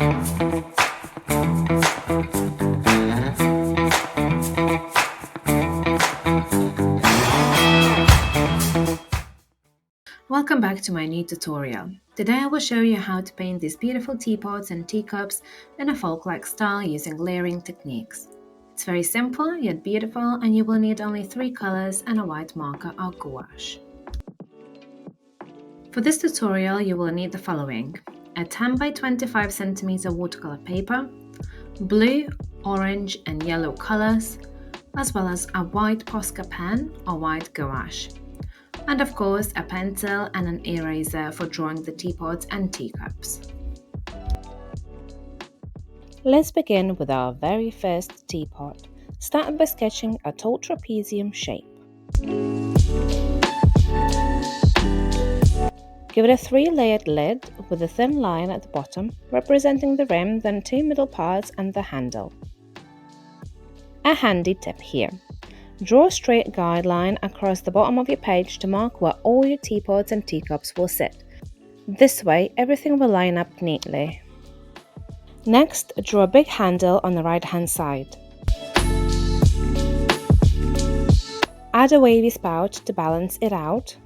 Welcome back to my new tutorial. Today I will show you how to paint these beautiful teapots and teacups in a folk-like style using layering techniques. It's very simple yet beautiful, and you will need only 3 colors and a white marker or gouache. For this tutorial you will need the following: a 10 by 25 cm watercolor paper, blue, orange and yellow colors, as well as a white Posca pen or white gouache, and of course a pencil and an eraser for drawing the teapots and teacups. Let's begin with our very first teapot, starting by sketching a tall trapezium shape. Give it a 3-layered lid with a thin line at the bottom representing the rim, then 2 middle parts and the handle. A handy tip here: draw a straight guideline across the bottom of your page to mark where all your teapots and teacups will sit. This way everything will line up neatly. Next, draw a big handle on the right hand side. Add a wavy spout to balance it out.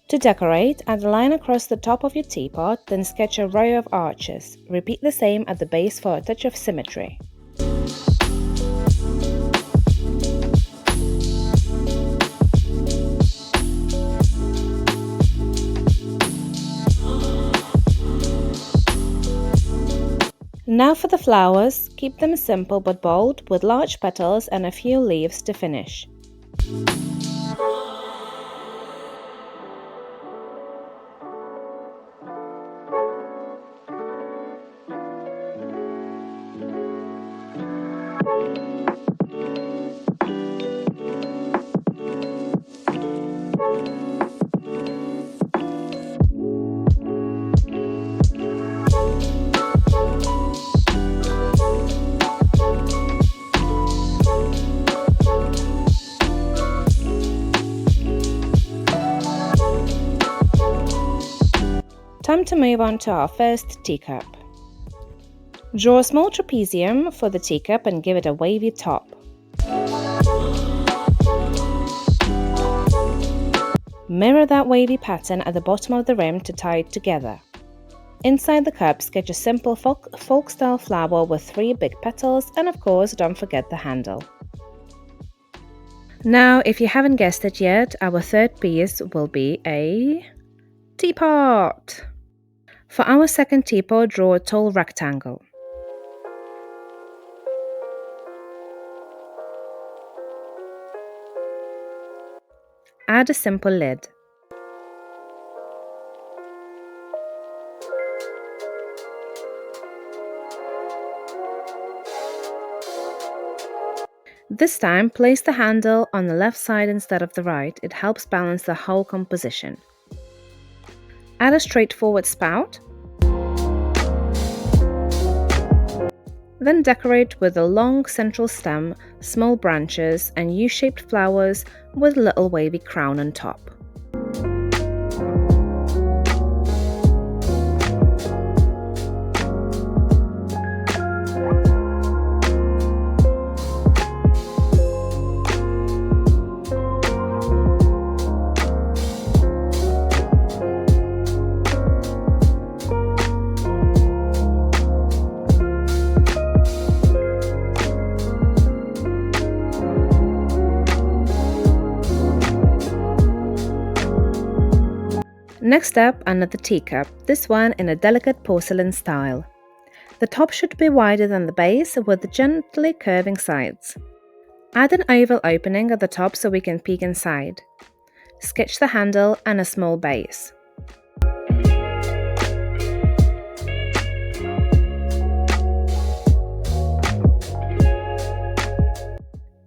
To decorate, add a line across the top of your teapot, then sketch a row of arches. Repeat the same at the base for a touch of symmetry. Now for the flowers, keep them simple but bold, with large petals and a few leaves to finish. Time to move on to our first teacup. Draw a small trapezium for the teacup and give it a wavy top. Mirror that wavy pattern at the bottom of the rim to tie it together. Inside the cup, sketch a simple folk-style flower with 3 big petals, and of course don't forget the handle. Now, if you haven't guessed it yet, our third piece will be a teapot. For our second teapot, draw a tall rectangle. Add a simple lid. This time, place the handle on the left side instead of the right. It helps balance the whole composition. Add a straightforward spout. Then decorate with a long central stem, small branches, and U-shaped flowers with a little wavy crown on top. Next up, another teacup, this one in a delicate porcelain style. The top should be wider than the base with gently curving sides. Add an oval opening at the top so we can peek inside. Sketch the handle and a small base.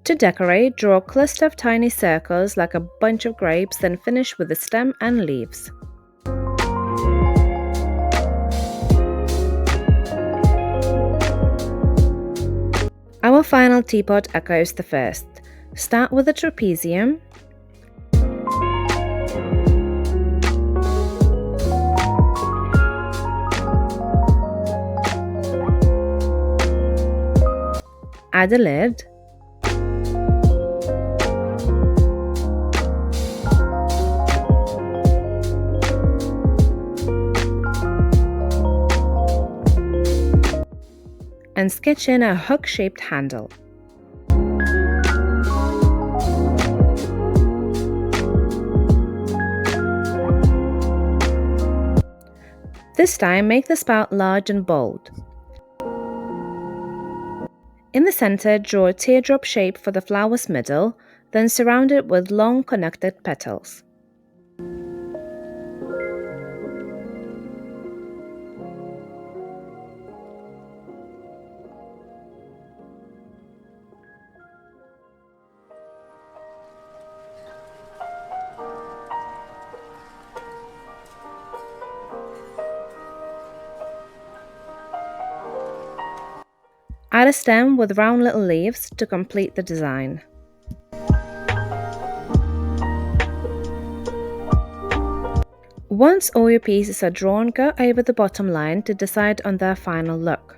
To decorate, draw a cluster of tiny circles like a bunch of grapes, then finish with the stem and leaves. Our final teapot echoes the first. Start with a trapezium. add a lid, and sketch in a hook-shaped handle. This time, make the spout large and bold. In the center, draw a teardrop shape for the flower's middle, then surround it with long connected petals. Add a stem with round little leaves to complete the design. Once all your pieces are drawn, go over the bottom line to decide on their final look.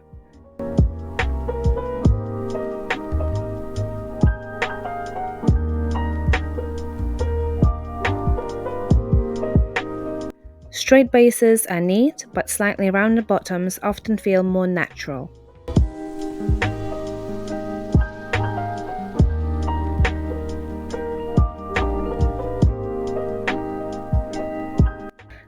Straight bases are neat, but slightly rounded bottoms often feel more natural.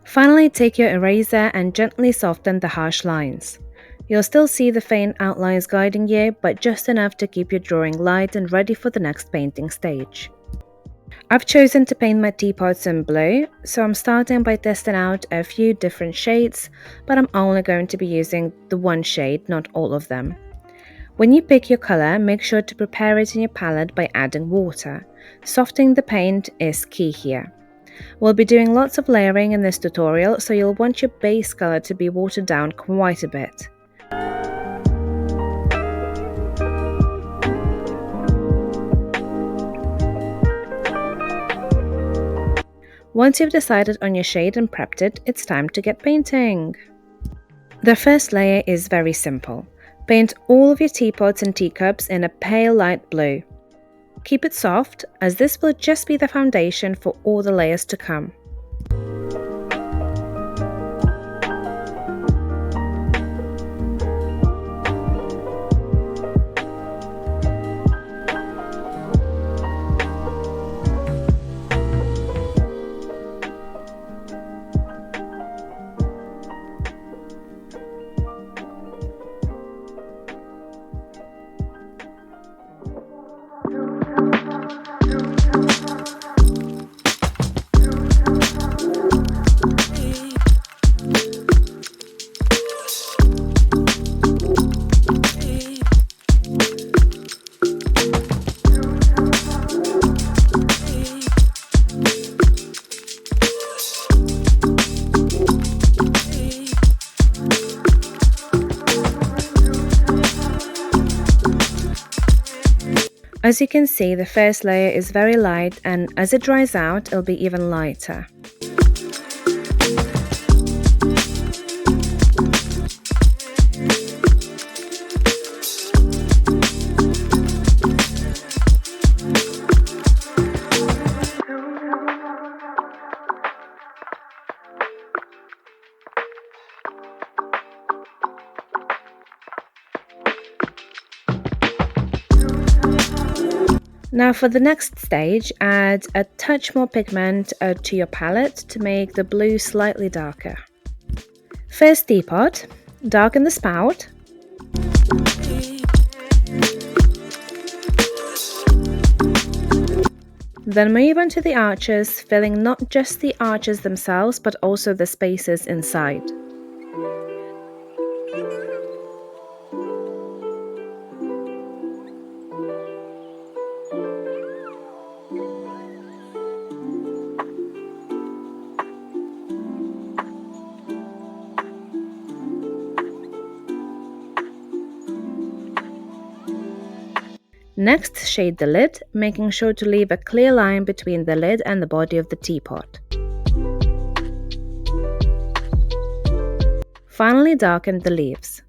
Finally, take your eraser and gently soften the harsh lines. You'll still see the faint outlines guiding you, but just enough to keep your drawing light and ready for the next painting stage. I've chosen to paint my teapots in blue, so I'm starting by testing out a few different shades, but I'm only going to be using the one shade, not all of them. When you pick your color, make sure to prepare it in your palette by adding water. Softening the paint is key here. We'll be doing lots of layering in this tutorial, so you'll want your base color to be watered down quite a bit. Once you've decided on your shade and prepped it, it's time to get painting. The first layer is very simple. Paint all of your teapots and teacups in a pale light blue. Keep it soft, as this will just be the foundation for all the layers to come. As you can see, the first layer is very light, and as it dries out, it'll be even lighter. Now for the next stage, add a touch more pigment to your palette to make the blue slightly darker. First teapot, darken the spout. Then move on to the arches, filling not just the arches themselves but also the spaces inside. Next, shade the lid, making sure to leave a clear line between the lid and the body of the teapot. Finally, darken the leaves.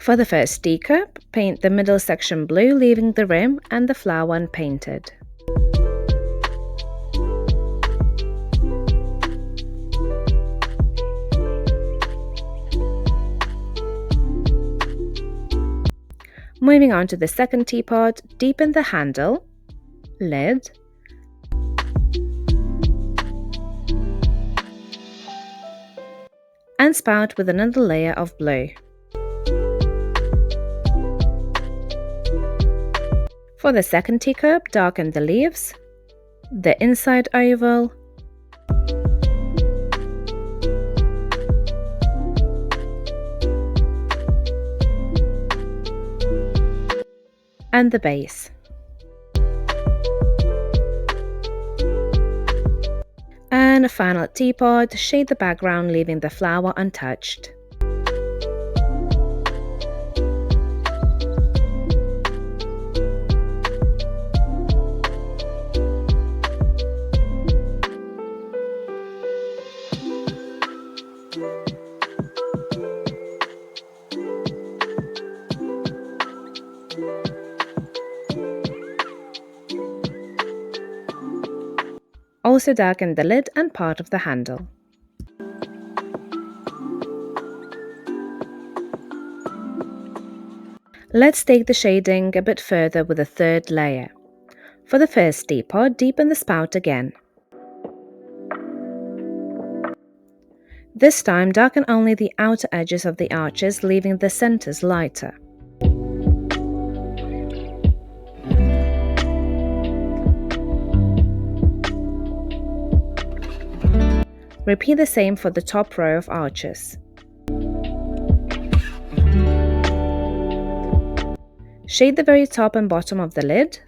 For the first teacup, paint the middle section blue, leaving the rim and the flower unpainted. Moving on to the second teapot, deepen the handle, lid, and spout with another layer of blue. For the second teacup, darken the leaves, the inside oval, and the base. And a final teapot, shade the background, leaving the flower untouched. Also darken the lid and part of the handle. Let's take the shading a bit further with a third layer. For the first teapot, deepen the spout again. This time, darken only the outer edges of the arches, leaving the centers lighter. Repeat the same for the top row of arches. Shade the very top and bottom of the lid.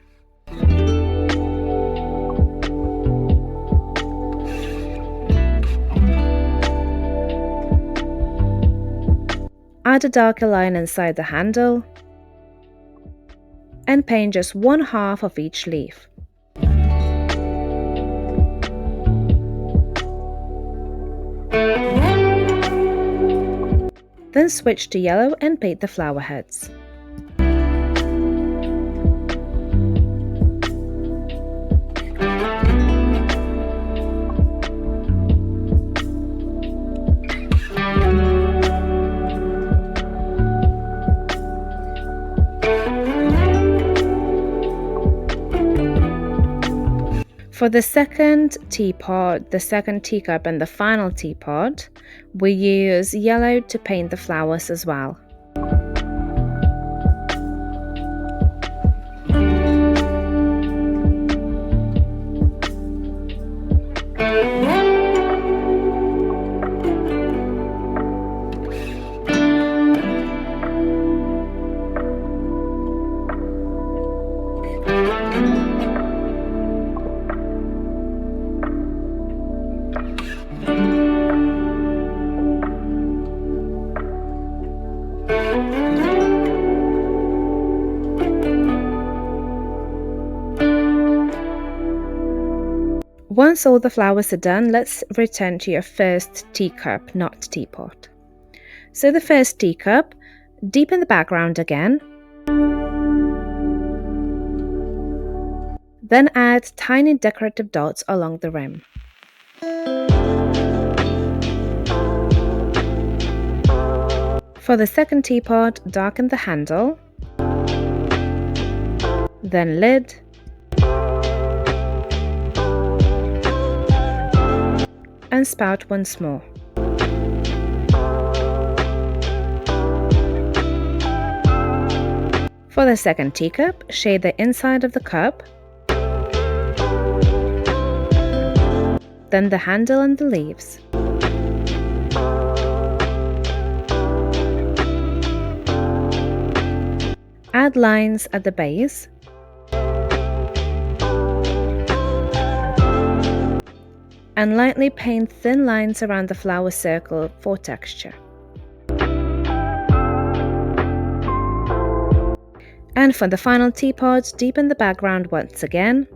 Add a darker line inside the handle and paint just one half of each leaf. Then switch to yellow and paint the flower heads. For the second teapot, the second teacup and the final teapot, we use yellow to paint the flowers as well. Once all the flowers are done, let's return to your first teacup, not teapot. So the first teacup, deepen the background again. Then add tiny decorative dots along the rim. For the second teapot, darken the handle, then lid, and spout once more. For the second teacup, shade the inside of the cup, then the handle and the leaves. Add lines at the base and lightly paint thin lines around the flower circle for texture. And for the final teapot, deepen the background once again.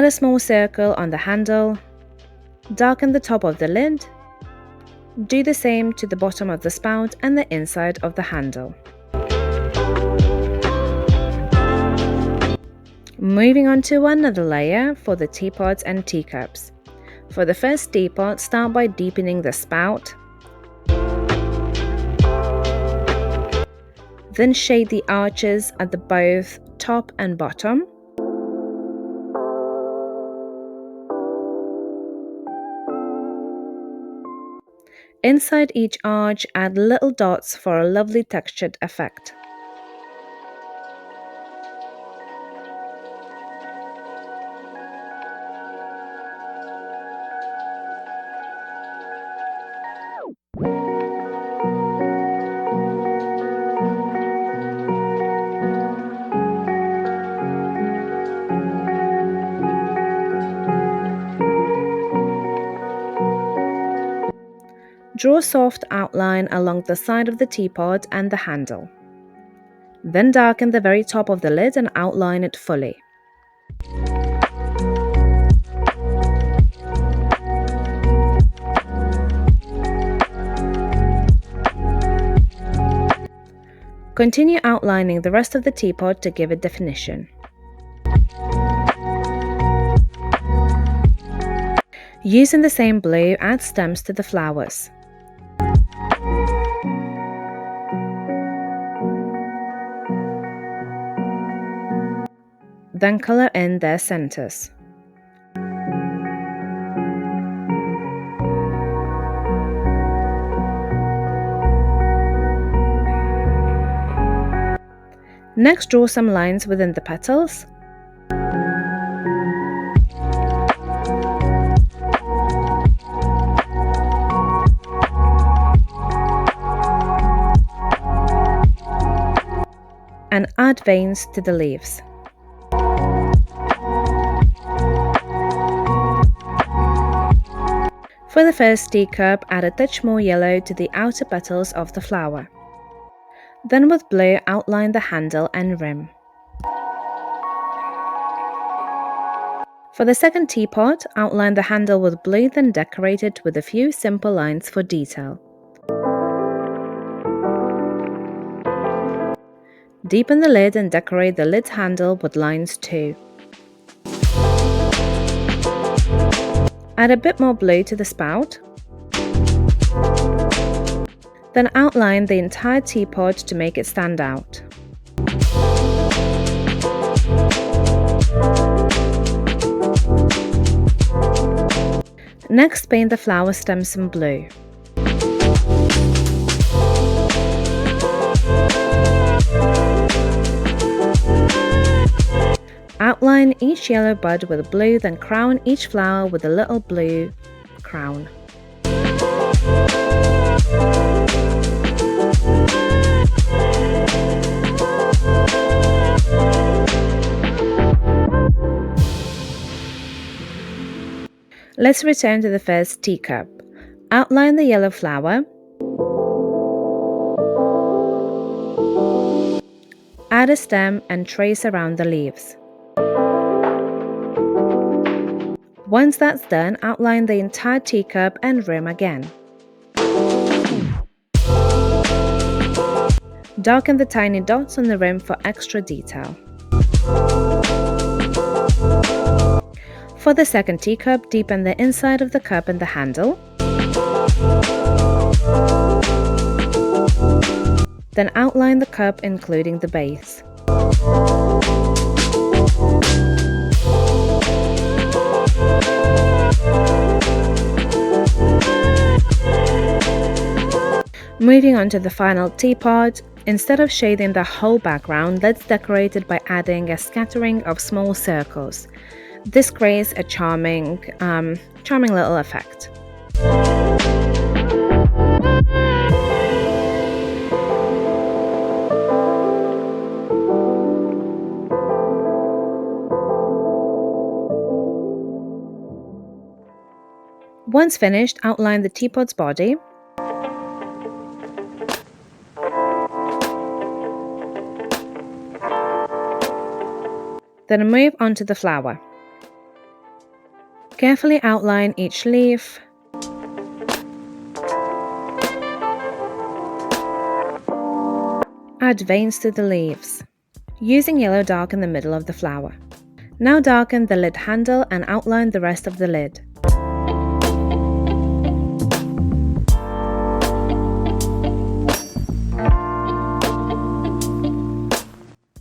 a small circle on the handle, darken the top of the lid, do the same to the bottom of the spout and the inside of the handle. Moving on to another layer for the teapots and teacups. For the first teapot, start by deepening the spout, then shade the arches at the both top and bottom. Inside each arch, add little dots for a lovely textured effect. Draw a soft outline along the side of the teapot and the handle. Then darken the very top of the lid and outline it fully. Continue outlining the rest of the teapot to give it definition. Using the same blue, add stems to the flowers. Then color in their centers. Next, draw some lines within the petals. And add veins to the leaves. For the first teacup, add a touch more yellow to the outer petals of the flower. Then with blue, outline the handle and rim. For the second teapot, outline the handle with blue, then decorate it with a few simple lines for detail. Deepen the lid and decorate the lid's handle with lines too. Add a bit more blue to the spout. Then outline the entire teapot to make it stand out. Next, paint the flower stems in blue. Outline each yellow bud with blue, then crown each flower with a little blue crown. Let's return to the first teacup. Outline the yellow flower. Add a stem and trace around the leaves. Once that's done, outline the entire teacup and rim again. Darken the tiny dots on the rim for extra detail. For the second teacup, deepen the inside of the cup and the handle. Then outline the cup, including the base. Moving on to the final teapot, instead of shading the whole background, let's decorate it by adding a scattering of small circles. This creates a charming little effect. Once finished, outline the teapot's body. Then move on to the flower. Carefully outline each leaf. Add veins to the leaves. Using yellow, darken the middle of the flower. Now darken the lid handle and outline the rest of the lid.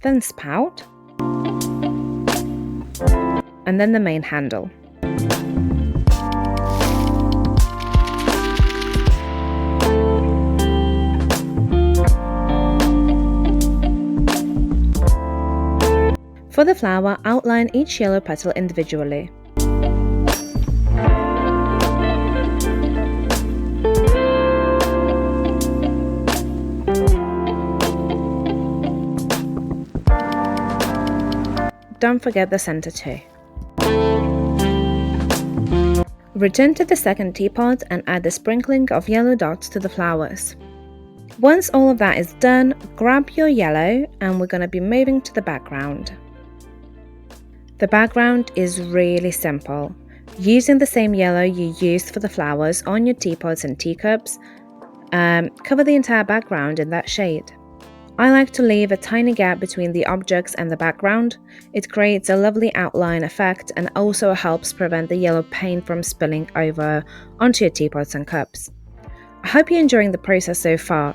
Then spout, and then the main handle. For the flower, outline each yellow petal individually. Don't forget the center too. Return to the second teapot and add a sprinkling of yellow dots to the flowers. Once all of that is done, grab your yellow and we're going to be moving to the background. The background is really simple. Using the same yellow you used for the flowers on your teapots and teacups, cover the entire background in that shade. I like to leave a tiny gap between the objects and the background. It creates a lovely outline effect and also helps prevent the yellow paint from spilling over onto your teapots and cups. I hope you're enjoying the process so far.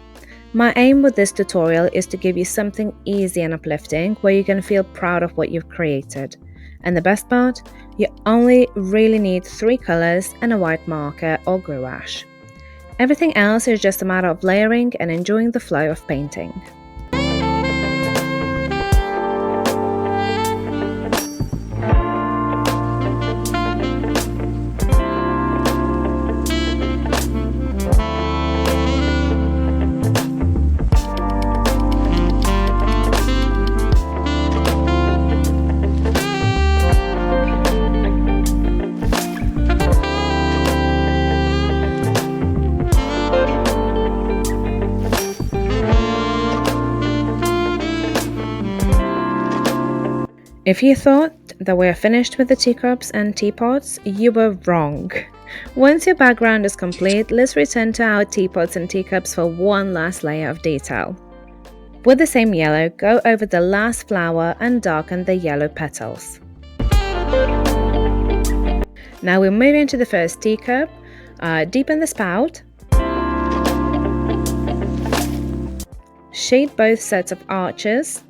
My aim with this tutorial is to give you something easy and uplifting where you can feel proud of what you've created. And the best part, you only really need 3 colors and a white marker or gouache. Everything else is just a matter of layering and enjoying the flow of painting. If you thought that we're finished with the teacups and teapots, you were wrong. Once your background is complete, let's return to our teapots and teacups for one last layer of detail. With the same yellow, go over the last flower and darken the yellow petals. Now we're moving to the first teacup. Deepen the spout. Shade both sets of arches.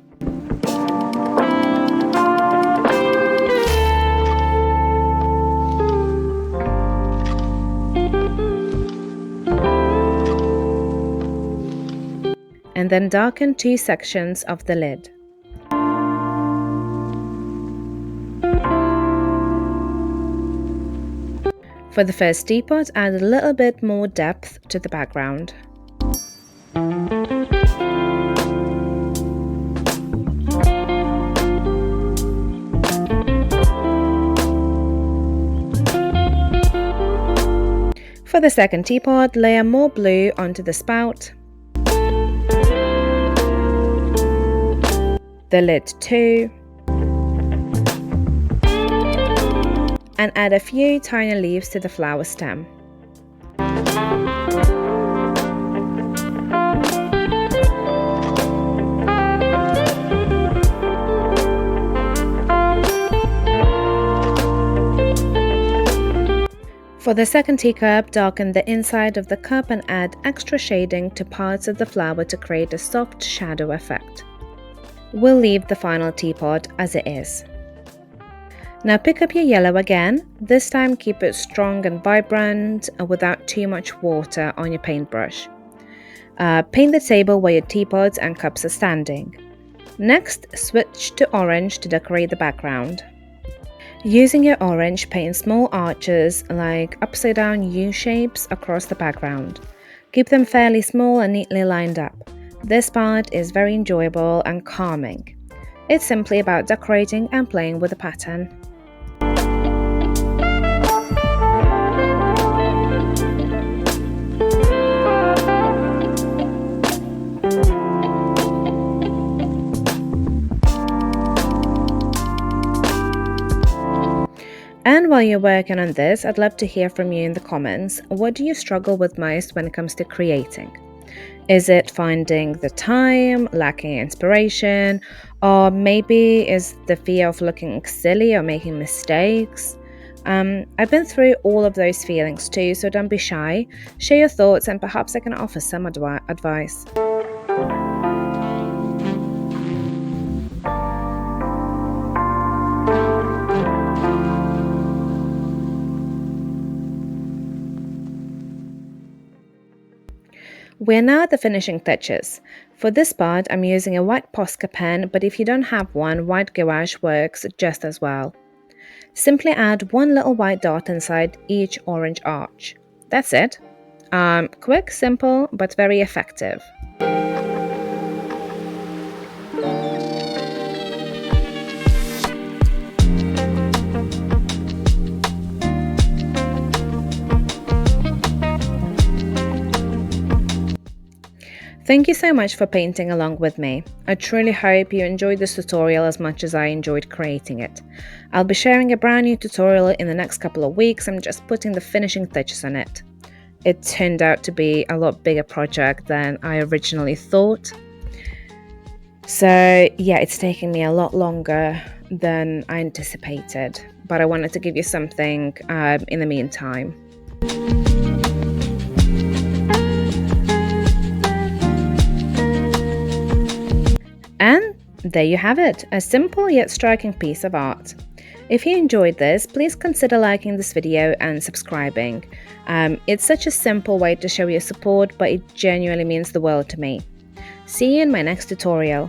And then darken 2 sections of the lid. For the first teapot, add a little bit more depth to the background. For the second teapot, layer more blue onto the spout, the lid too, and add a few tiny leaves to the flower stem. For the second teacup, darken the inside of the cup and add extra shading to parts of the flower to create a soft shadow effect. We'll leave the final teapot as it is. Now pick up your yellow again. This time keep it strong and vibrant without too much water on your paintbrush. Paint the table where your teapots and cups are standing. Next, switch to orange to decorate the background. Using your orange, paint small arches like upside down U shapes across the background. Keep them fairly small and neatly lined up. This part is very enjoyable and calming. It's simply about decorating and playing with the pattern. And while you're working on this, I'd love to hear from you in the comments. What do you struggle with most when it comes to creating? Is it finding the time, lacking inspiration, or maybe is the fear of looking silly or making mistakes? I've been through all of those feelings too, so don't be shy. Share your thoughts and perhaps I can offer some advice. We're now at the finishing touches. For this part, I'm using a white Posca pen, but if you don't have one, white gouache works just as well. Simply add one little white dot inside each orange arch. That's it. Quick, simple, but very effective. Thank you so much for painting along with me. I truly hope you enjoyed this tutorial as much as I enjoyed creating it. I'll be sharing a brand new tutorial in the next couple of weeks. I'm just putting the finishing touches on it. It turned out to be a lot bigger project than I originally thought. So yeah, it's taking me a lot longer than I anticipated, but I wanted to give you something in the meantime. And there you have it, a simple yet striking piece of art. If you enjoyed this, please consider liking this video and subscribing. It's such a simple way to show your support, but it genuinely means the world to me. See you in my next tutorial.